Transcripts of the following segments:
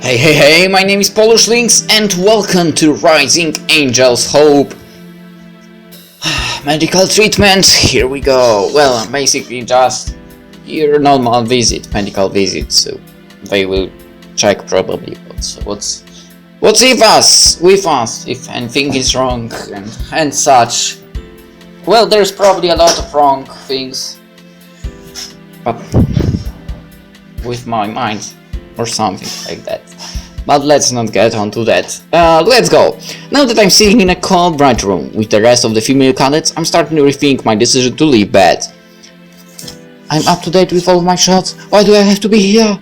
Hey, my name is PolishLynx and welcome to Rising Angel's Hope. Medical treatment, here we go. Well, basically just your normal visit, medical visit, so they will check probably what's with us, if anything is wrong and such. Well, there's probably a lot of wrong things, but with my mind or something like that. But let's not get onto that. Let's go. Now that I'm sitting in a cold, bright room with the rest of the female cadets, I'm starting to rethink my decision to leave bed. I'm up to date with all of my shots. Why do I have to be here?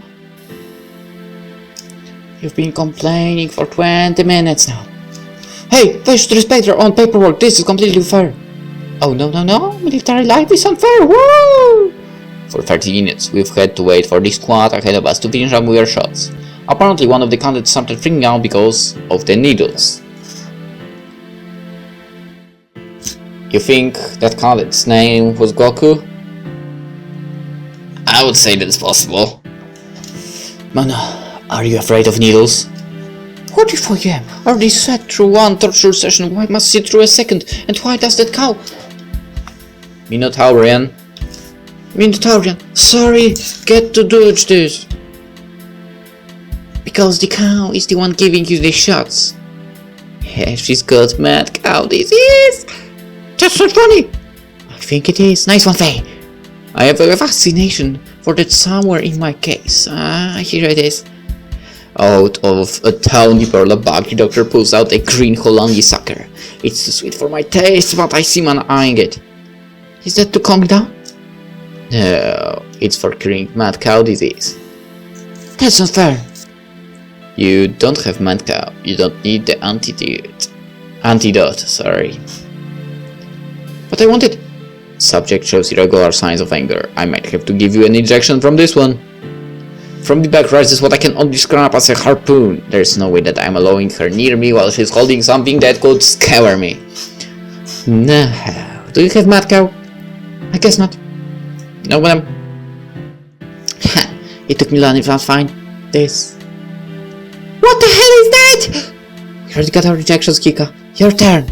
You've been complaining for 20 minutes now. Hey, they should respect your own paperwork. This is completely fair. Oh, no. Military life is unfair. Woo! For 30 minutes, we've had to wait for the squad ahead of us to finish up with our shots. Apparently, one of the candidates started freaking out because of the needles. You think that candidate's name was Goku? I would say that's possible. Man, are you afraid of needles? What if I am? Are they sat through one torture session? Why must sit through a second? And why does that cow? Minotaurian, sorry, get to dodge this. Because the cow is the one giving you the shots. Yeah, she's got mad cow disease. That's not funny. I think it is. Nice one, Faye. I have a fascination for that somewhere in my case. Here it is. Out of a tawny pearl bag, the doctor pulls out a green Hollandia sucker. It's too sweet for my taste, but I see man eyeing it. Is that to calm me down? No, it's for curing mad cow disease. That's not fair. You don't have mad cow. You don't need the antidote, sorry. But I want it. Subject shows irregular signs of anger. I might have to give you an injection from this one. From the back rises what I can only describe as a harpoon. There's no way that I'm allowing her near me while she's holding something that could scare me. No. Do you have mad cow? I guess not. No, madam. It took me long enough to find this. What the hell is that? We already got our rejections, Kika. Your turn.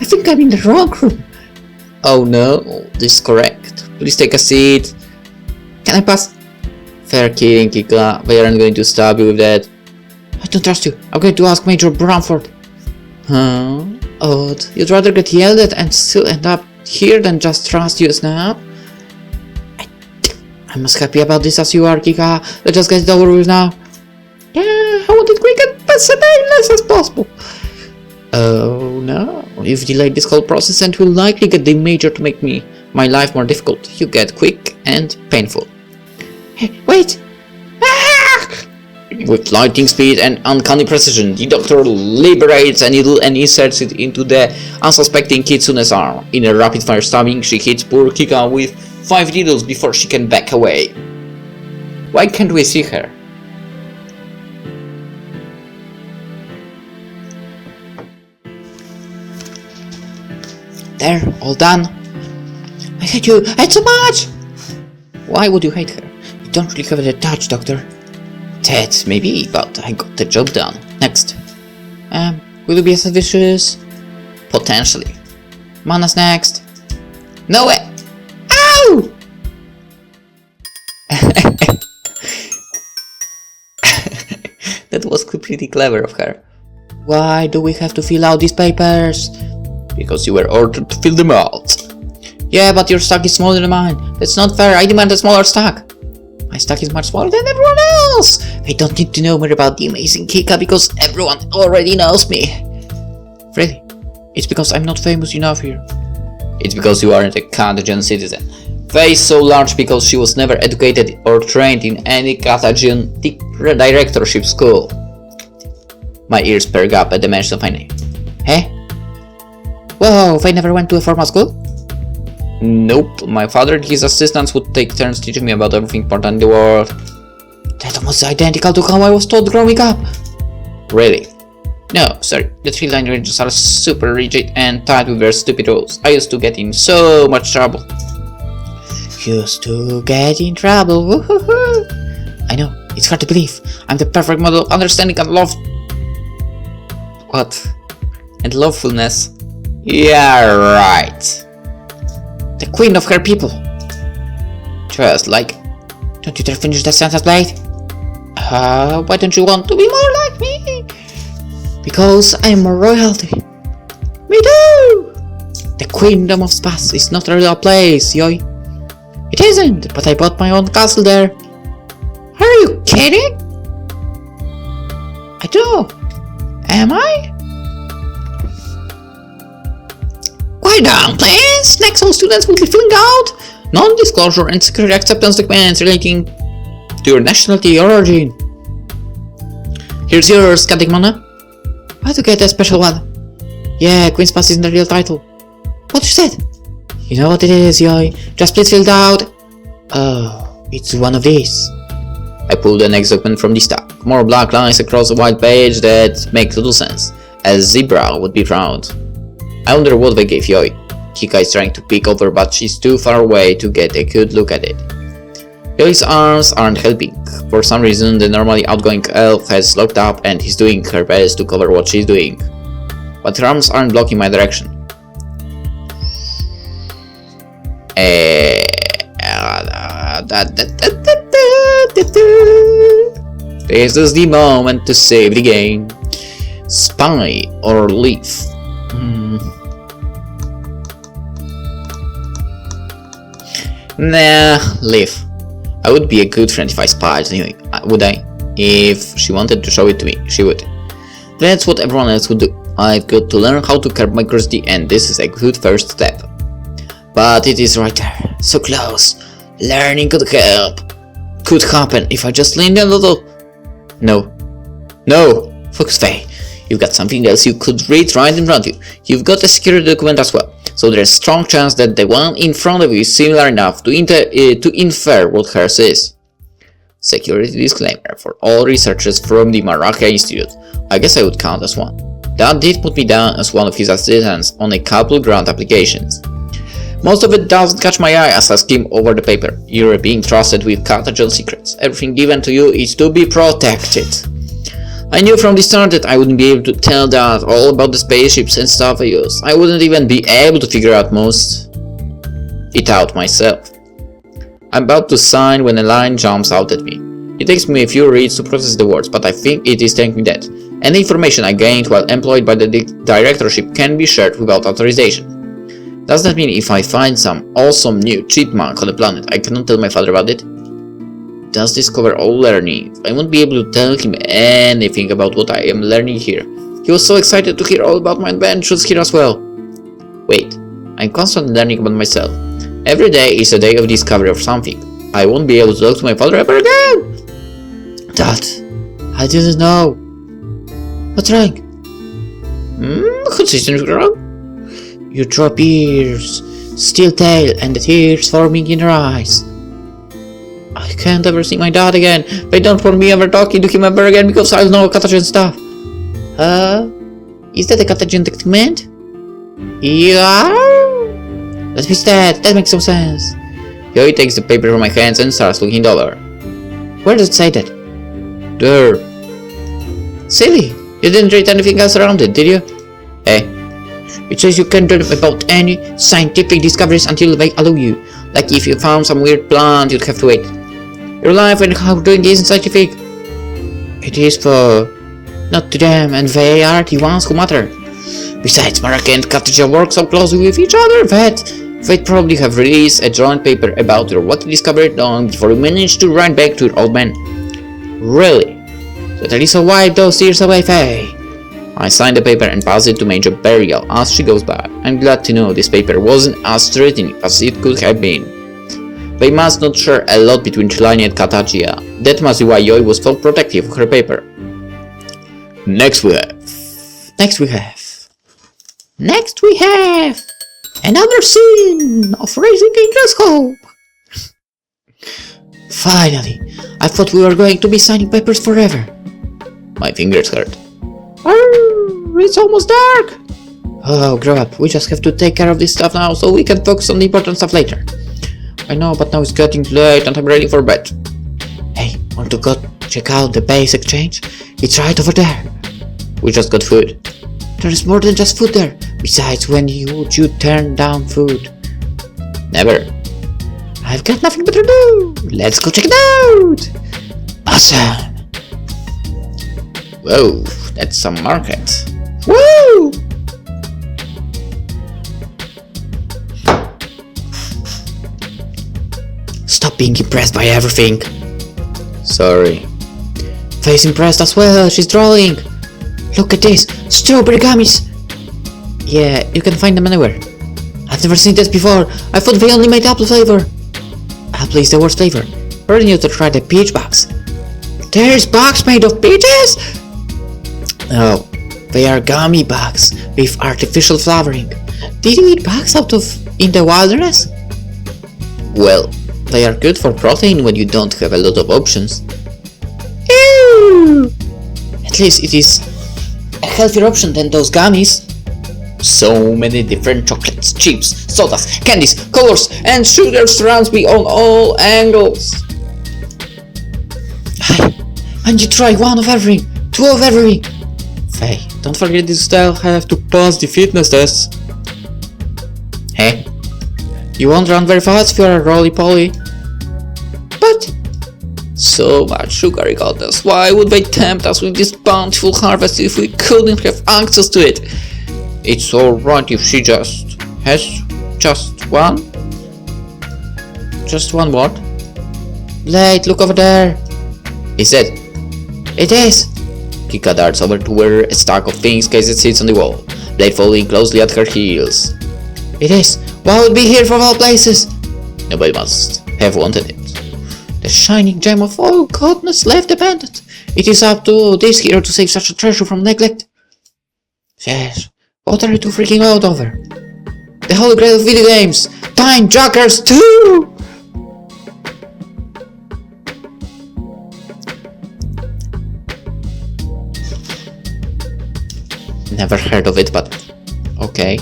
I think I'm in the wrong room. Oh no, this is correct. Please take a seat. Can I pass? Fair kidding, Kika. They aren't going to stop you with that. I don't trust you. I'm going to ask Major Bramford. Huh? Odd. You'd rather get yelled at and still end up here than just trust you now? I'm as happy about this as you are, Kika. Let's just get it over with now. Yeah, I want it quick and as painless as possible. Oh no, you've delayed this whole process and will likely get the Major to make my life more difficult. You get quick and painful. Hey, wait! Ah! With lightning speed and uncanny precision, the doctor liberates a needle and inserts it into the unsuspecting Kitsune's arm. In a rapid-fire stabbing, she hits poor Kika with 5 needles before she can back away. Why can't we see her? There, all done. I hate you. I hate so much! Why would you hate her? You don't really have a touch, Doctor. That maybe, but I got the job done. Next. Will you be as vicious? Potentially. Mana's next. No way! Ow! That was pretty clever of her. Why do we have to fill out these papers? Because you were ordered to fill them out. Yeah, but your stack is smaller than mine. That's not fair. I demand a smaller stack. My stack is much smaller than everyone else. They don't need to know more about the amazing Kika because everyone already knows me. Really? It's because I'm not famous enough here. It's because you aren't a Katajion citizen. Faye is so large because she was never educated or trained in any Katajion directorship school. My ears perk up at the mention of my name. Hey? Whoa, Faye never went to a formal school? Nope, my father and his assistants would take turns teaching me about everything important in the world. That almost identical to how I was taught growing up. Really? No, sorry, the 3-line rangers are super rigid and tied with their stupid rules. I used to get in so much trouble. Used to get in trouble, woohoo! I know, It's hard to believe. I'm the perfect model of understanding and love. What? And lovefulness. Yeah, right. The queen of her people. Just like... Don't you dare finish that sentence, Blade. Why don't you want to be more like me? Because I am a royalty. Me too! The Kingdom of Space is not a real place, yoy. It isn't, but I bought my own castle there. Are you kidding? I do. Am I? Quiet down, please! Next, all students will be filling out non-disclosure and secret acceptance documents relating to your nationality or origin. Here's yours, Katajion. Why to get a special one? Yeah, Queen's Pass isn't the real title. What you said? You know what it is, yoy. Just please fill it out. Oh, it's one of these. I pulled the next document from the stack. More black lines across a white page that make little sense. A zebra would be proud. I wonder what they gave Yoy. Kika is trying to peek over, but she's too far away to get a good look at it. Yoy's arms aren't helping. For some reason, the normally outgoing elf has locked up and he's doing her best to cover what she's doing. But her arms aren't blocking my direction. This is the moment to save the game. Spy or leaf? Nah, leaf. I would be a good friend if I spied anyway, would I? If she wanted to show it to me, she would. That's what everyone else would do. I've got to learn how to curb my curiosity, and this is a good first step. But it is right there, so close. Learning could help. Could happen if I just leaned a little. No. Focus, Faye. You've got something else you could read right in front of you. You've got a security document as well. So there's a strong chance that the one in front of you is similar enough to infer what hers is. Security disclaimer for all researchers from the Maraka Institute. I guess I would count as one. Dad did put me down as one of his assistants on a couple grant applications. Most of it doesn't catch my eye as I skim over the paper. You're being trusted with Katajion secrets. Everything given to you is to be protected. I knew from the start that I wouldn't be able to tell Dad all about the spaceships and stuff I use. I wouldn't even be able to figure out most it out myself. I'm about to sign when a line jumps out at me. It takes me a few reads to process the words, but I think it is telling me that any information I gained while employed by the directorship can be shared without authorization. Does that mean if I find some awesome new chipmunk on the planet, I cannot tell my father about it? Does this cover all learning? I won't be able to tell him anything about what I am learning here. He was so excited to hear all about my adventures here as well. Wait, I'm constantly learning about myself. Every day is a day of discovery of something. I won't be able to talk to my father ever again! Dad, I didn't know. What's wrong? What's wrong? You drop ears, still tail, and the tears forming in your eyes. I can't ever see my dad again. They don't want me ever talking to him ever again because I know Katajion stuff. Is that a Katajion document? Yeah? Let's be that. That makes some sense. Yoy takes the paper from my hands and starts looking it over. Where does it say that? There. Silly. You didn't read anything else around it, did you? Hey. It says you can't learn about any scientific discoveries until they allow you. Like if you found some weird plant, you'd have to wait. Your life and how doing isn't scientific. It is for not to them, and they are the ones who matter. Besides, Maraka and Katajion work so closely with each other that they'd probably have released a joint paper about your what you discovered long before you managed to run back to your old man. Really? So at least wipe those tears away, Faye. I signed the paper and passed it to Major Burial as she goes by. I'm glad to know this paper wasn't as threatening as it could have been. They must not share a lot between Trelawney and Katajion. That must be why Yoy was so protective of her paper. Next we have another scene of raising Angel's hope. Finally, I thought we were going to be signing papers forever. My fingers hurt. It's almost dark. Oh, grow up. We just have to take care of this stuff now so we can focus on the important stuff later. I know, but now it's getting late and I'm ready for bed. Hey, want to go Check out the base exchange. It's right over there. We just got food. There is more than just food there. Besides, when would you turn down food? Never. I've got nothing better to do. Let's go check it out. Awesome. Whoa, that's some market. Woo! Stop being impressed by everything. Sorry. Faye's impressed as well, she's drawing. Look at this, strawberry gummies. Yeah, you can find them anywhere. I've never seen this before. I thought they only made apple flavor. Apple is the worst flavor. I really need to try the peach box. There's box made of peaches? No, they are gummy bags with artificial flavoring. Did you eat bags out of in the wilderness? Well, they are good for protein when you don't have a lot of options. Ew! At least it is a healthier option than those gummies. So many different chocolates, chips, sodas, candies, colors, and sugar surrounds me on all angles. I need to try one of everything, two of everything. Faye, don't forget this style, I have to pass the fitness test. Hey, you won't run very fast if you're a roly-poly. But so much sugary goodness, why would they tempt us with this bountiful harvest if we couldn't have access to it? It's alright if she just has just one. Just one what? Blade, look over there. Is it? It is. Kika darts over to where a stack of things cases sits on the wall, Blade following closely at her heels. It is. Why would be here from all places? Nobody must have wanted it. The shining gem of all goodness left abandoned. It is up to this hero to save such a treasure from neglect. Yes. What are you two freaking out over? The holy grail of video games! Time Jackers 2! Never heard of it, but okay.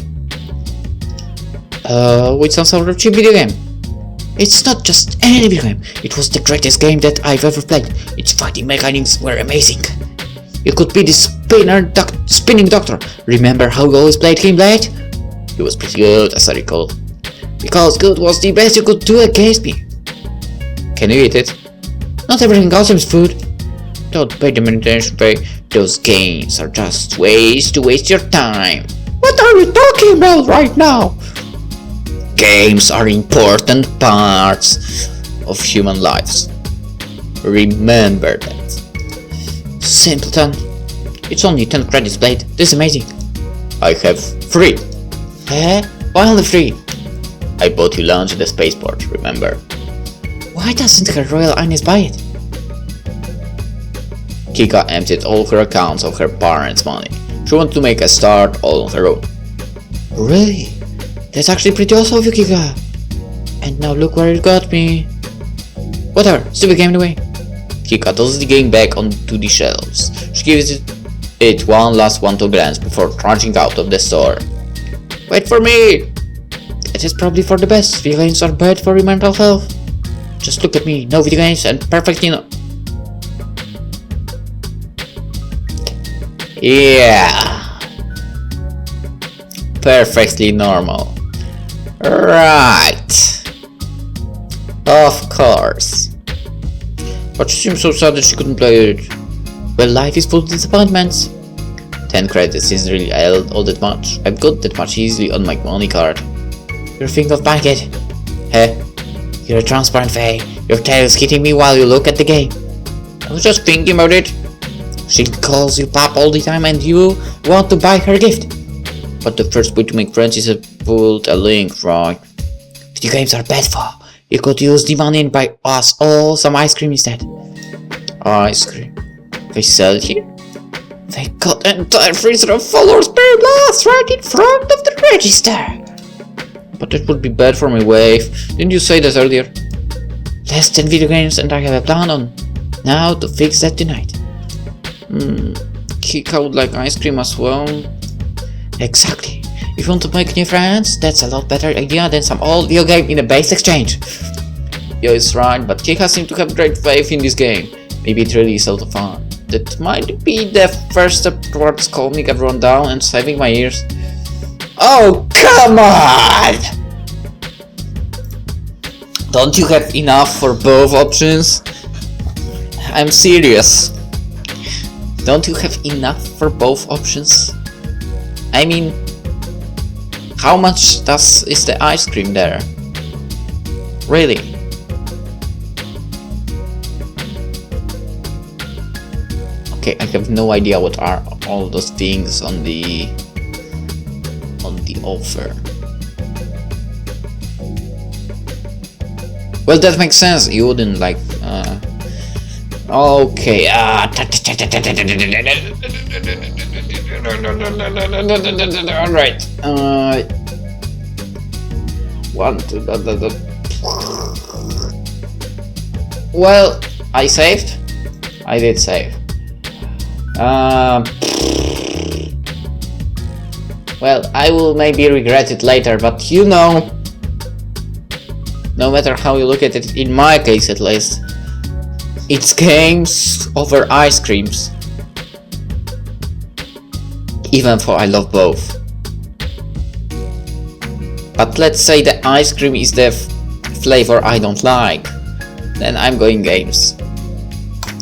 With some sort of cheap video game. It's not just any video game, it was the greatest game that I've ever played. Its fighting mechanics were amazing. You could be the spinning doctor. Remember how you always played him, Blade? He was pretty good, as I recall. Because good was the best you could do against me. Can you eat it? Not everything awesome is food. Don't pay them any attention, Faye. Those games are just ways to waste your time. What are you talking about right now? Games are important parts of human lives. Remember that. Simpleton. It's only 10 credits, Blade. This is amazing. I have 3. Eh? Why only 3? I bought you lunch at the spaceport, remember? Why doesn't her Royal Highness buy it? Kika emptied all her accounts of her parents' money. She wanted to make a start all on her own. Really? That's actually pretty awesome of you, Kika. And now look where it got me. Whatever, stupid game anyway. Kika tosses the game back onto the shelves. She gives it one last wanton glance before trudging out of the store. Wait for me! It is probably for the best. Video games are bad for your mental health. Just look at me, no video games and perfectly no. Yeah. Perfectly normal. Right. Of course. But she seems so sad that she couldn't play it. Well, life is full of disappointments. 10 credits isn't really all that much. I've got that much easily on my money card. You're thinking of buying it? Huh? You're a transparent Faye. Your tail is hitting me while you look at the game. I was just thinking about it. She calls you Pop all the time and you want to buy her a gift. But the first way to make friends is to put a link, right? Video games are bad for. You could use the money and buy us all some ice cream instead. Ice cream? They sell it here? They got an entire freezer of followers per blast right in front of the register. But that would be bad for my wife. Didn't you say that earlier? Less than video games and I have a plan on now to fix that tonight. Kika would like ice cream as well. Exactly. If you want to make new friends, that's a lot better idea than some old video game in a base exchange. Yo, it's right, but Kika seems to have great faith in this game. Maybe it really is a lot of fun. That might be the first step towards calming everyone down and saving my ears. Oh, come on! Don't you have enough for both options? I'm serious. Don't you have enough for both options? I mean, how much is the ice cream there? Really? Okay, I have no idea what are all those things on the offer. Well, that makes sense. You wouldn't like. Okay. All right. One, two. Well, I saved. I did save. Well, I will maybe regret it later, but you know, no matter how you look at it, in my case at least, it's games over ice creams. Even though I love both. But let's say the ice cream is the flavor I don't like. Then I'm going games.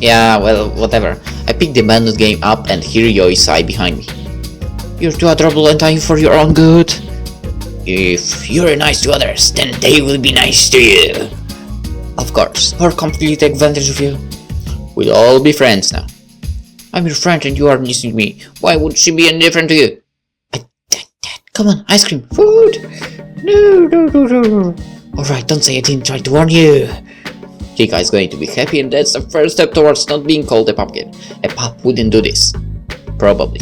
Yeah, well, whatever. I picked the abandoned game up and here Yo is behind me. You're too adorable and I'm for your own good. If you're nice to others, then they will be nice to you. Of course, or completely take advantage of you. We'll all be friends now. I'm your friend and you are listening to me. Why would she be indifferent to you? Come on, ice cream, food. No. Alright, don't say I didn't try to warn you. Kika is going to be happy and that's the first step towards not being called a pumpkin. A pup wouldn't do this. Probably.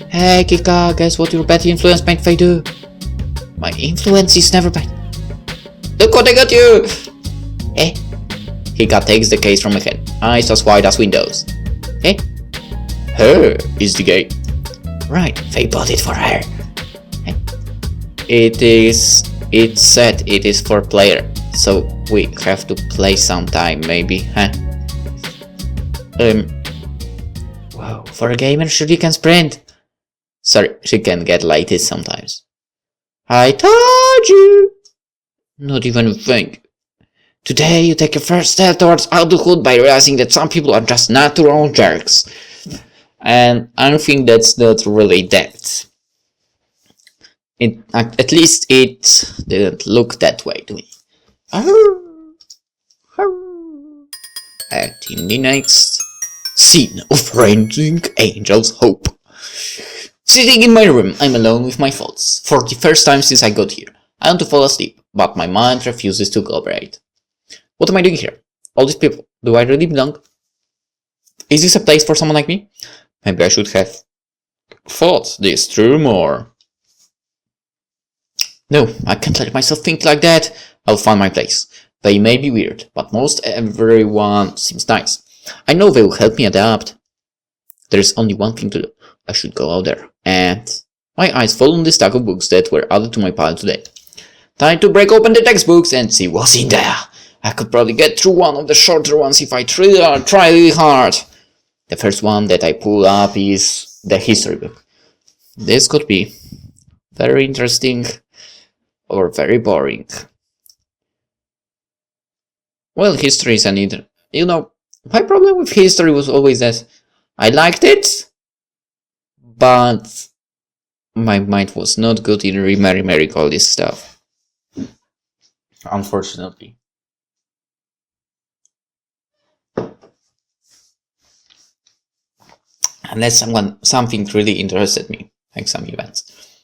Hey Kika, guess what your bad influence made Faye do? My influence is never bad. Look what I got you! Eh? Kika takes the case from my head, eyes as wide as windows. Eh? Her is the game. Right, Faye bought it for her. Eh? It said it is for player, so we have to play sometime maybe, huh? Wow, for a gamer she can sprint. Sorry, she can get like this sometimes. I told you! Not even think. Today you take your first step towards adulthood by realizing that some people are just natural jerks. And I think that's not really depth. At least it didn't look that way to me. And in the next scene of Raging Angel's Hope. Sitting in my room, I'm alone with my thoughts. For the first time since I got here. I want to fall asleep, but my mind refuses to cooperate. What am I doing here? All these people, do I really belong? Is this a place for someone like me? Maybe I should have thought this through more. No, I can't let myself think like that. I'll find my place. They may be weird, but most everyone seems nice. I know they will help me adapt. There is only one thing to do. I should go out there. And my eyes fall on the stack of books that were added to my pile today. Time to break open the textbooks and see what's in there. I could probably get through one of the shorter ones if I try really hard. The first one that I pull up is the history book. This could be very interesting or very boring. Well, history is my problem with history was always that I liked it, but my mind was not good in remembering all this stuff. Unfortunately. Unless something really interested me, like some events.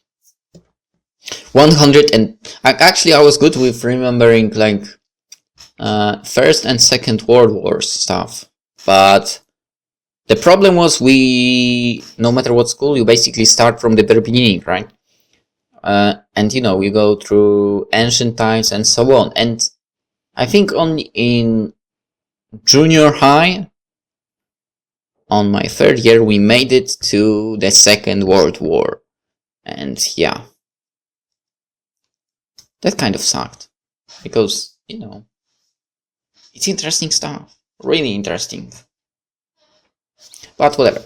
100 and actually I was good with remembering like First and Second World War stuff, but the problem was no matter what school, you basically start from the very beginning, right? And you go through ancient times and so on. And I think only in junior high, on my third year, we made it to the Second World War. And yeah, that kind of sucked. Because, it's interesting stuff. Really interesting. But whatever.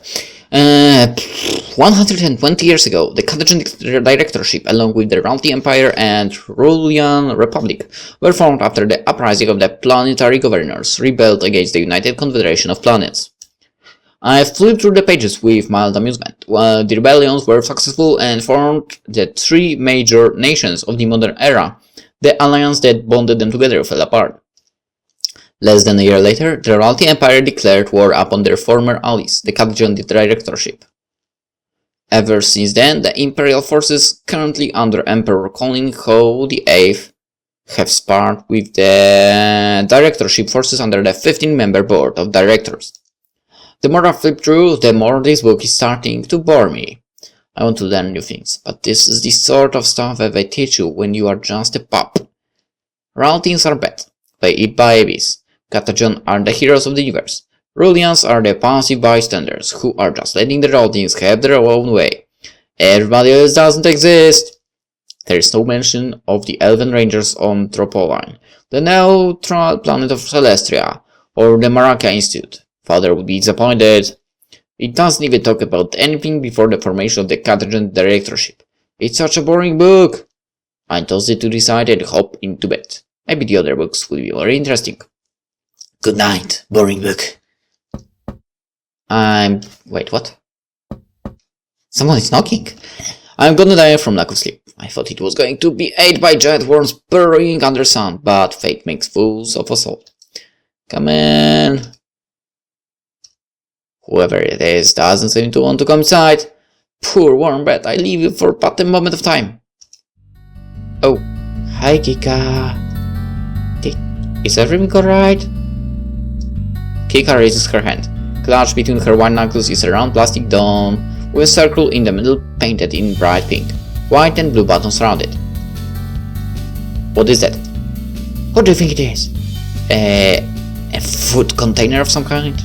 120 years ago, the Katajion Directorship, along with the Rounty Empire and Rulian Republic, were formed after the uprising of the planetary governors rebelled against the United Confederation of Planets. I flipped through the pages with mild amusement. While the rebellions were successful and formed the three major nations of the modern era, the alliance that bonded them together fell apart. Less than a year later, the Rounty Empire declared war upon their former allies, the Katajion Directorship. Ever since then, the Imperial forces, currently under Emperor Colin Ho VIII, have sparred with the Directorship forces under the 15-member board of directors. The more I flip through, the more this book is starting to bore me. I want to learn new things, but this is the sort of stuff that they teach you when you are just a pup. Routines are bad. They eat babies. Katajion are the heroes of the universe. Rulians are the passive bystanders, who are just letting the routines have their own way. Everybody else doesn't exist. There is no mention of the Elven Rangers on Tropoline, the neutral planet of Celestia, or the Maraka Institute. Father would be disappointed. It doesn't even talk about anything before the formation of the Katajion Directorship. It's such a boring book. I tossed it to the side and hopped into bed. Maybe the other books will be more interesting. Good night, boring book. Wait, what? Someone is knocking. I'm gonna die from lack of sleep. I thought it was going to be ate by giant worms burrowing under sun, but fate makes fools of us all. Come in. Whoever it is doesn't seem to want to come inside. Poor warm bed, I leave you for but a moment of time. Oh, hi Kika. Is everything alright? Kika raises her hand. Clutched between her white knuckles is a round plastic dome with a circle in the middle painted in bright pink. White and blue buttons around it. What is that? What do you think it is? A food container of some kind?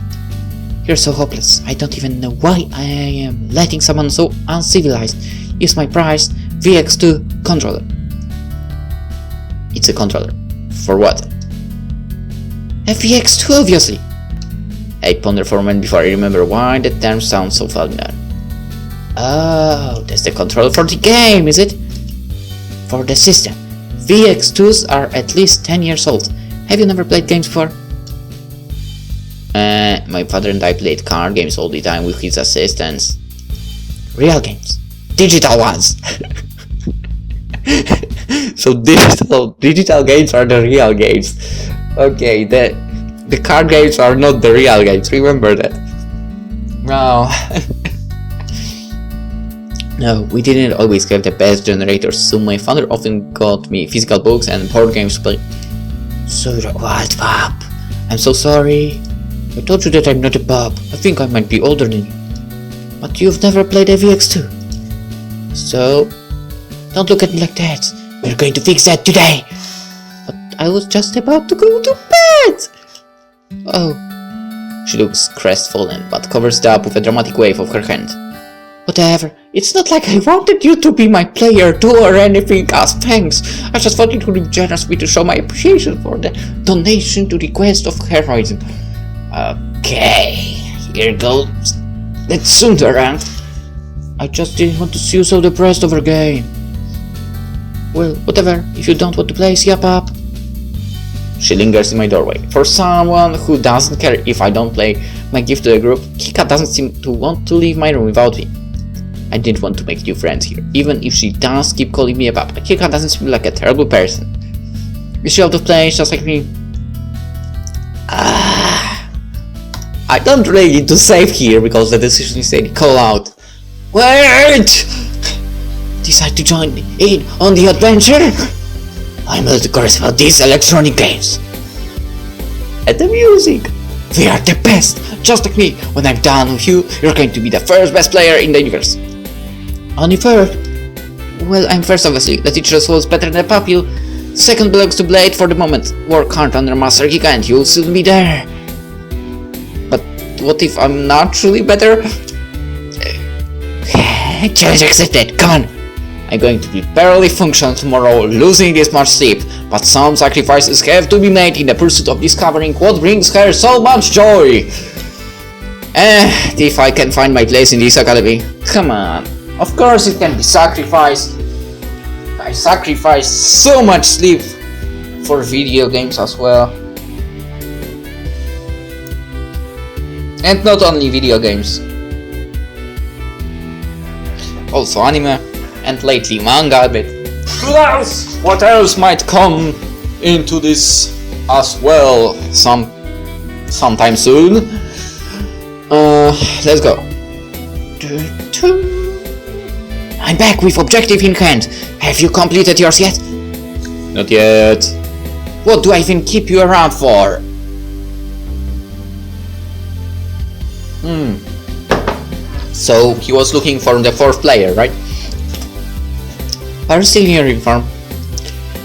You're so hopeless. I don't even know why I am letting someone so uncivilized use my prized VX2 controller. It's a controller. For what? A VX2, obviously. I ponder for a moment before I remember why the term sounds so familiar. Oh, that's the controller for the game, is it? For the system. VX2s are at least 10 years old. Have you never played games before? My father and I played card games all the time with his assistants. Real games. Digital ones. So digital games are the real games. Okay, the card games are not the real games, remember that. No. No, we didn't always have the best generators, so my father often got me physical books and board games to play. So you're a wild pup. I'm so sorry. I told you that I'm not a pup. I think I might be older than you. But you've never played a VX2. So, don't look at me like that. We're going to fix that today. But I was just about to go to bed. Oh. She looks crestfallen, but covers it up with a dramatic wave of her hand. Whatever. It's not like I wanted you to be my player too or anything as thanks. I just thought it would be generous of me to show my appreciation for the donation to the quest of heroism. Okay, here goes. Let's soon turn around. I just didn't want to see you so depressed over a game. Well, whatever. If you don't want to play, see ya, pup. She lingers in my doorway. For someone who doesn't care if I don't play my gift to the group, Kika doesn't seem to want to leave my room without me. I didn't want to make new friends here, even if she does keep calling me a pup. Kika doesn't seem like a terrible person. Is she out of place, just like me? I don't really need to save here because the decision is a call out. Wait! Decide to join in on the adventure? I'm a little curious about these electronic games. And the music! They are the best! Just like me, when I'm done with you, you're going to be the first best player in the universe. Only third? Well, I'm first obviously. The teacher was better than a puppy. Second belongs to Blade for the moment. Work hard under Master Kika and you'll soon be there. But what if I'm not truly better? Challenge accepted, come on! I'm going to be barely functional tomorrow, losing this much sleep, but some sacrifices have to be made in the pursuit of discovering what brings her so much joy. And if I can find my place in this academy, come on, of course it can be sacrificed. I sacrifice so much sleep for video games as well. And not only video games, also anime, and lately manga a bit. Plus, what else might come into this as well sometime soon. Let's go. I'm back with objective in hand. Have you completed yours yet? Not yet. What do I even keep you around for? So he was looking for the 4th player, right? Are you still in your uniform?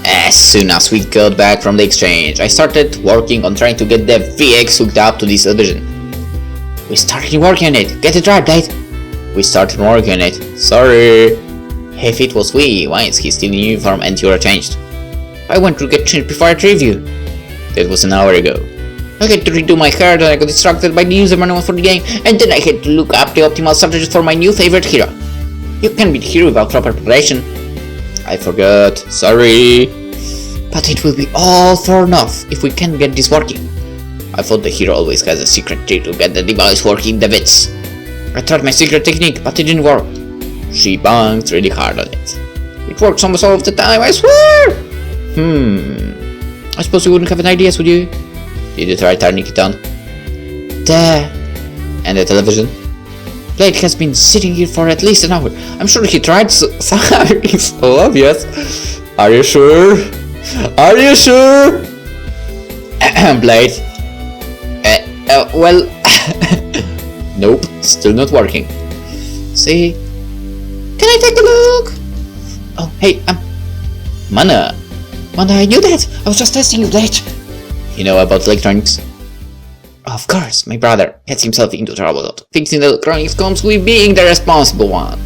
As soon as we got back from the exchange, I started working on trying to get the VX hooked up to this division. We started working on it. Get it right, Blade. We started working on it. Sorry. If it was we, why is he still in uniform and you're changed? I went to get changed before I retrieved you. That was an hour ago. I had to redo my hair, then I got distracted by the user manual for the game, and then I had to look up the optimal strategies for my new favorite hero. You can't be the hero without proper preparation. I forgot. Sorry. But it will be all for enough if we can get this working. I thought the hero always has a secret trick to get the device working the bits. I tried my secret technique, but it didn't work. She banged really hard on it. It works almost all of the time, I swear! I suppose you wouldn't have an IDHAS, would you? Did you try turning it on? There. And the television? Blade has been sitting here for at least an hour. I'm sure he tried sorry, it's so obvious. Are you sure? Are you sure? Blade. Well... Nope, still not working. See? Can I take a look? Oh, hey, Mana, I knew that! I was just testing you, Blade! You know about electronics? Of course, my brother gets himself into trouble. Fixing the electronics comes with being the responsible one.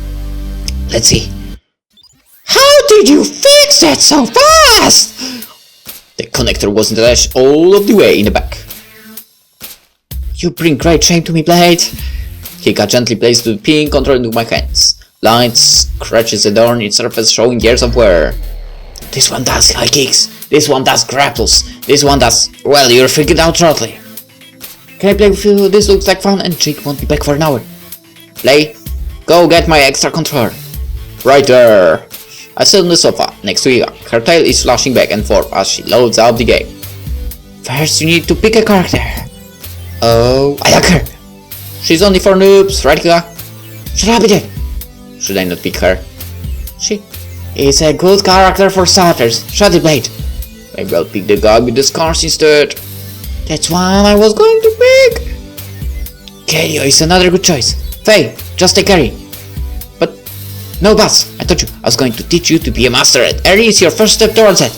Let's see. How did you fix that so fast? The connector wasn't attached all of the way in the back. You bring great shame to me, Blade. Kika gently placed the pin control into my hands. Light scratches adorn its surface, showing years of wear. This one does high kicks. This one does grapples. This one does... Well, you'll figure it out shortly. Can I play with you? This looks like fun, and Jake won't be back for an hour. Play. Go get my extra controller. Right there. I sit on the sofa next to Iga. Her tail is flashing back and forth as she loads up the game. First, you need to pick a character. Oh, I like her. She's only for noobs, right, Iga? Shut up, idiot. Should I not pick her? She is a good character for starters. Shut it, Blade. Maybe I'll pick the guy with the scars instead. That's one I was going to pick. Keio is another good choice. Faye, just take Eri. But no Buzz. I told you I was going to teach you to be a master at Eri is your first step towards it.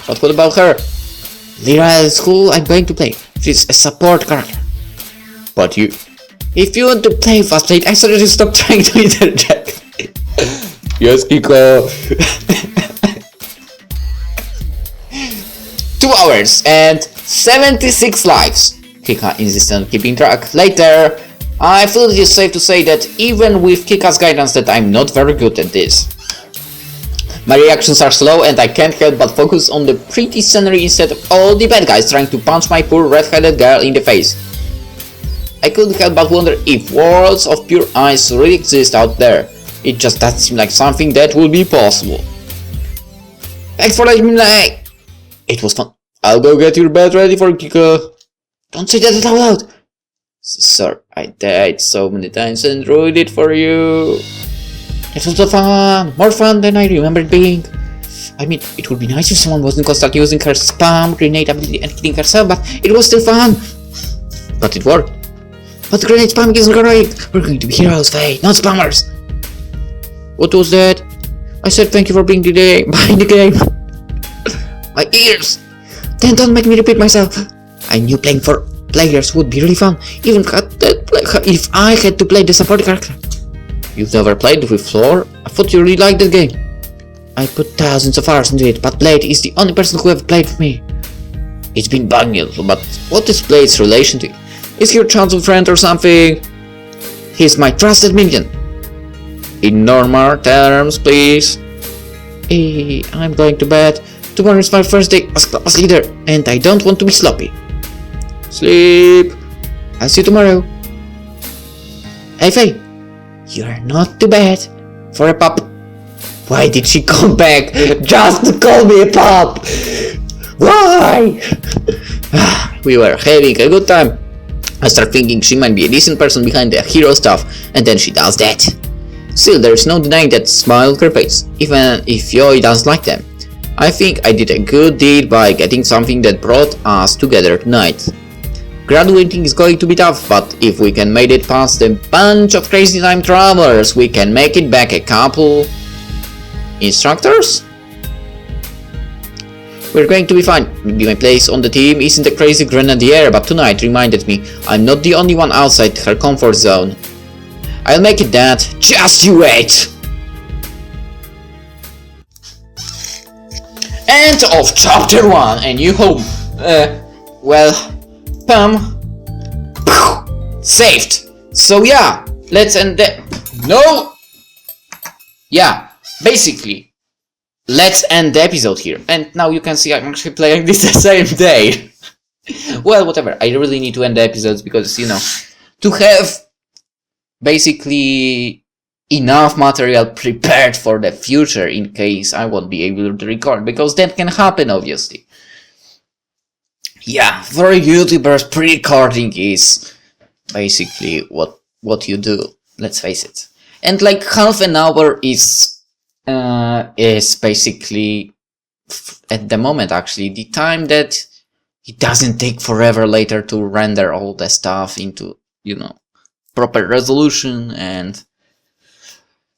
But what about her? Lyra at school I'm going to play. She's a support character. But you... If you want to play fast Blade, I suggest you stop trying to interject. Yes, Kiko. 2 hours and 76 lives. Kika insisted on keeping track. Later, I feel it is safe to say that even with Kika's guidance that I'm not very good at this. My reactions are slow and I can't help but focus on the pretty scenery instead of all the bad guys trying to punch my poor red-headed girl in the face. I couldn't help but wonder if worlds of pure ice really exist out there. It just doesn't seem like something that would be possible. Thanks for letting me play. It was fun. I'll go get your bed ready for Kika. Don't say that out loud. Sir, I died so many times and ruined it for you. It was so fun. More fun than I remembered being. I mean, it would be nice if someone wasn't constantly using her spam grenade ability and killing herself, but it was still fun. But it worked. But grenade spamming isn't correct. We're going to be heroes, Faye, not spammers. What was that? I said thank you for being the game behind the game. My ears. Then don't make me repeat myself. I knew playing for players would be really fun, even if I had to play the support character. You've never played with Floor? I thought you really liked that game. I put thousands of hours into it, but Blade is the only person who ever played with me. It's been bugging a little, but what is Blade's relation to you? Is he your childhood friend or something? He's my trusted minion. In normal terms, please. Hey, I'm going to bed. Tomorrow is my first day as class leader, and I don't want to be sloppy. Sleep. I'll see you tomorrow. Hey Faye, you're not too bad for a pup. Why did she come back just to call me a pup? Why? We were having a good time. I start thinking she might be a decent person behind the hero stuff, and then she does that. Still, there's no denying that smile on her face, even if Yoi doesn't like them. I think I did a good deed by getting something that brought us together tonight. Graduating is going to be tough, but if we can make it past a bunch of crazy time travelers, we can make it back a couple instructors? We're going to be fine. Maybe my place on the team isn't a crazy grenadier, but tonight reminded me I'm not the only one outside her comfort zone. I'll make it that. Just you wait! End of chapter 1, A New Home. Saved. So yeah, let's end the... No! Yeah, basically, let's end the episode here. And now you can see I'm actually playing this the same day. Well, whatever, I really need to end the episodes because, you know, to have basically enough material prepared for the future in case I won't be able to record, because that can happen, obviously. Yeah, for YouTubers, pre-recording is basically what you do, let's face it. And like half an hour is basically, at the moment actually, the time that it doesn't take forever later to render all the stuff into, you know, proper resolution and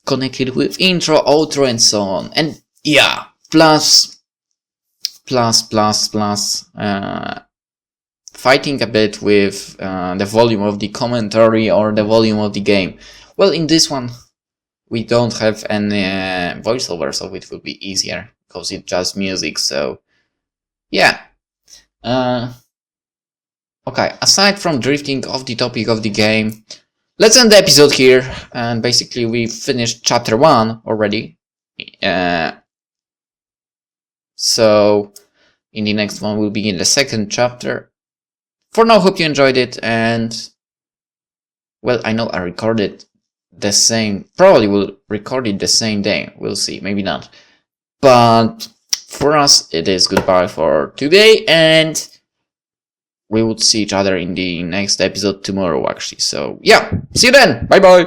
connect it with intro, outro and so on. And yeah, plus fighting a bit with the volume of the commentary or the volume of the game. Well, in this one we don't have any voiceover, so it will be easier because it's just music. So yeah, okay, aside from drifting off the topic of the game, let's end the episode here. And basically we finished chapter 1 already, so in the next one we'll begin the second chapter. For now, hope you enjoyed it, and well, I know I recorded the same, probably will record it the same day, we'll see, maybe not. But for us, it is goodbye for today, and we will see each other in the next episode tomorrow, actually. So yeah, see you then, bye bye!